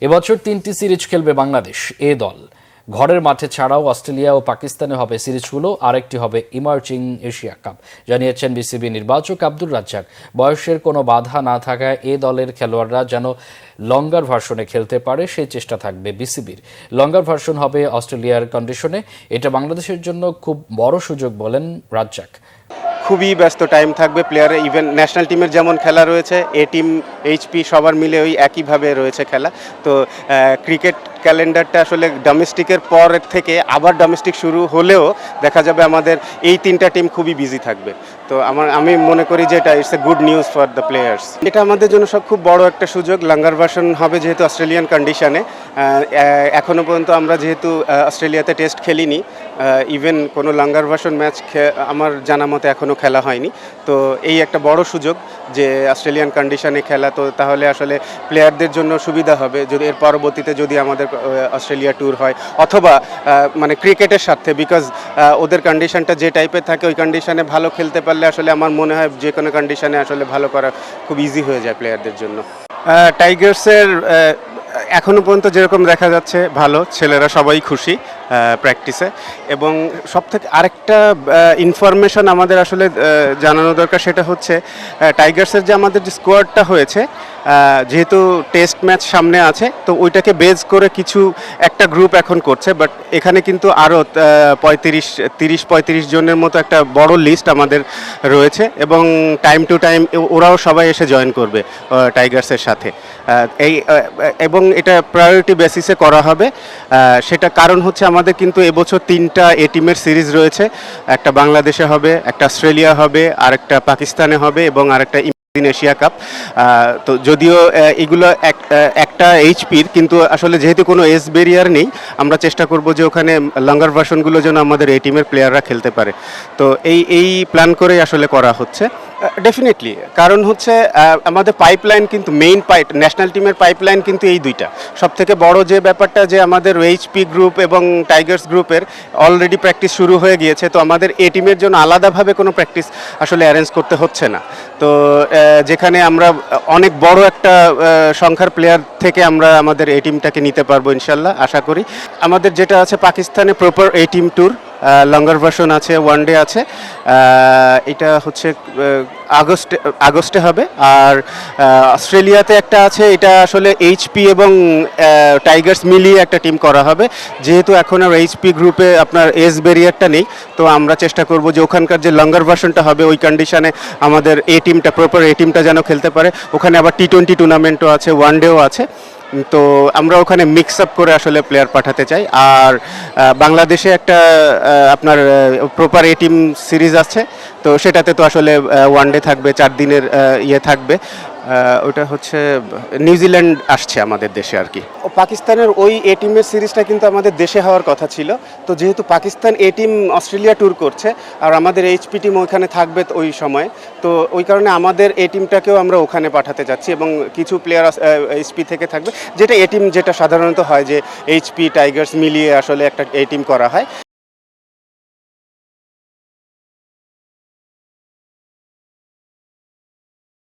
এবছর 3টি সিরিজ খেলবে বাংলাদেশ এ দল। ঘরের মাঠে ছাড়াও অস্ট্রেলিয়া ও পাকিস্তানে হবে সিরিজগুলো, আরেকটি হবে ইমার্জিং এশিয়া কাপ, জানিয়েছেন বিসিবি নির্বাচক আব্দুর রাজ্জাক। বয়সের কোনো বাধা না থাকায় এ দলের খেলোয়াড়রা যেন লঙ্গার ভার্সনে খেলতে পারে সেই চেষ্টা থাকবে বিসিবির। লঙ্গার ভার্সন হবে অস্ট্রেলিয়ার কন্ডিশনে। এটা বাংলাদেশের জন্য খুব বড় সুযোগ বলেন রাজ্জাক। খুবই ব্যস্ত টাইম থাকবে প্লেয়ারের, ইভেন ন্যাশনাল টিমের যেমন খেলা রয়েছে, এ টিম এইচপি সবার মিলে ওই একইভাবে রয়েছে খেলা। তো ক্রিকেট ক্যালেন্ডারটা আসলে ডোমেস্টিকের পর থেকে আবার ডোমেস্টিক শুরু হলেও দেখা যাবে আমাদের এই তিনটা টিম খুবই বিজি থাকবে। তো আমি মনে করি যে এটা it's a good news for the players. এটা আমাদের জন্য সব খুব বড় একটা সুযোগ। লাঙ্গার ভার্সন হবে যেহেতু অস্ট্রেলিয়ান কন্ডিশনে, এখনও পর্যন্ত আমরা যেহেতু অস্ট্রেলিয়াতে টেস্ট খেলিনি, ইভেন কোনো লাঙ্গার ভার্সন ম্যাচ আমার জানা মতে এখনও খেলা হয়নি। তো এই একটা বড় সুযোগ যে অস্ট্রেলিয়ান কন্ডিশনে খেলা, তো তাহলে আসলে প্লেয়ারদের জন্য সুবিধা হবে যদি এর পরবর্তীতে যদি আমাদের অস্ট্রেলিয়া ট্যুর হয়, অথবা মানে ক্রিকেটের সাথে, বিকজ ওদের কন্ডিশনটা যে টাইপের থাকে ওই কন্ডিশনে ভালো খেলতে পারলে আসলে আমার মনে হয় যে কোনো কন্ডিশনে আসলে ভালো করা খুব ইজি হয়ে যায় প্লেয়ারদের জন্য। টাইগার্সের এখনও পর্যন্ত যেরকম দেখা যাচ্ছে ভালো, ছেলেরা সবাই খুশি প্র্যাকটিসে। এবং সবথেকে আরেকটা ইনফরমেশন আমাদের আসলে জানানো দরকার, সেটা হচ্ছে টাইগার্সের যে আমাদের যে স্কোয়াডটা হয়েছে, যেহেতু টেস্ট ম্যাচ সামনে আছে, তো ওইটাকে বেজ করে কিছু একটা গ্রুপ এখন করছে, বাট এখানে কিন্তু আরও 30-35 জনের মতো একটা বড় লিস্ট আমাদের রয়েছে, এবং টাইম টু টাইম ওরাও সবাই এসে জয়েন করবে টাইগার্সের সাথে। এবং এটা প্রায়োরিটি বেসিসে করা হবে। সেটা কারণ হচ্ছে আমাদের কিন্তু এবছর 3টা এ টিমের সিরিজ রয়েছে। একটা বাংলাদেশে হবে, একটা অস্ট্রেলিয়া হবে, আরেকটা পাকিস্তানে হবে, এবং আরেকটা এশিয়া কাপ। তো যদিও এগুলো একটা এইচপির, কিন্তু আসলে যেহেতু কোনো এজ ব্যারিয়ার নেই, আমরা চেষ্টা করব যে ওখানে লঙ্গার ভার্সনগুলো যেন আমাদের এই টিমের প্লেয়াররা খেলতে পারে। তো এই প্ল্যান করেই আসলে করা হচ্ছে। ডেফিনেটলি কারণ হচ্ছে আমাদের পাইপলাইন কিন্তু ন্যাশনাল টিমের পাইপলাইন কিন্তু এই দুইটা। সবথেকে বড় যে ব্যাপারটা যে আমাদের এইচপি গ্রুপ এবং টাইগার্স গ্রুপের অলরেডি প্র্যাকটিস শুরু হয়ে গিয়েছে, তো আমাদের এ টিমের জন্য আলাদাভাবে কোনো প্র্যাকটিস আসলে অ্যারেঞ্জ করতে হচ্ছে না। তো যেখানে আমরা অনেক বড় একটা সংখ্যার প্লেয়ার থেকে আমরা আমাদের এই টিমটাকে নিতে পারবো ইনশাল্লাহ, আশা করি। আমাদের যেটা আছে পাকিস্তানে প্রপার এই টিম ট্যুর, লঙ্গার ভার্সন আছে, ওয়ান ডে আছে, এটা হচ্ছে আগস্টে হবে। আর অস্ট্রেলিয়াতে একটা আছে, এটা আসলে এইচপি এবং টাইগার্স মিলিয়ে একটা টিম করা হবে। যেহেতু এখন আর এইচপি গ্রুপে আপনার এজ ব্যারিয়ারটা নেই, তো আমরা চেষ্টা করব যে ওখানকার যে লঙ্গার ভার্সনটা হবে ওই কন্ডিশনে আমাদের এই টিমটা, প্রপার এই টিমটা যেন খেলতে পারে। ওখানে আবার টি-20 টুর্নামেন্টও আছে, ওয়ান ডেও আছে। তো আমরা ওখানে মিক্স আপ করে আসলে প্লেয়ার পাঠাতে চাই। আর বাংলাদেশে একটা আপনার প্রপার এ টিম সিরিজ আছে, তো সেটাতে তো আসলে ওয়ান ডে থাকবে, 4 দিনের ইয়ে থাকবে। ওটা হচ্ছে নিউজিল্যান্ড আসছে আমাদের দেশে আর কি। পাকিস্তানের ওই এ টিমের সিরিজটা কিন্তু আমাদের দেশে হওয়ার কথা ছিল, তো যেহেতু পাকিস্তান এ টিম অস্ট্রেলিয়া ট্যুর করছে আর আমাদের এইচপি টিম ওইখানে থাকবে ওই সময়, তো ওই কারণে আমাদের এ টিমটাকেও আমরা ওখানে পাঠাতে যাচ্ছি, এবং কিছু প্লেয়ার এইচপি থেকে থাকবে, যেটা এ টিম যেটা সাধারণত হয় যে এইচপি টাইগার্স মিলিয়ে আসলে একটা এ টিম করা হয়।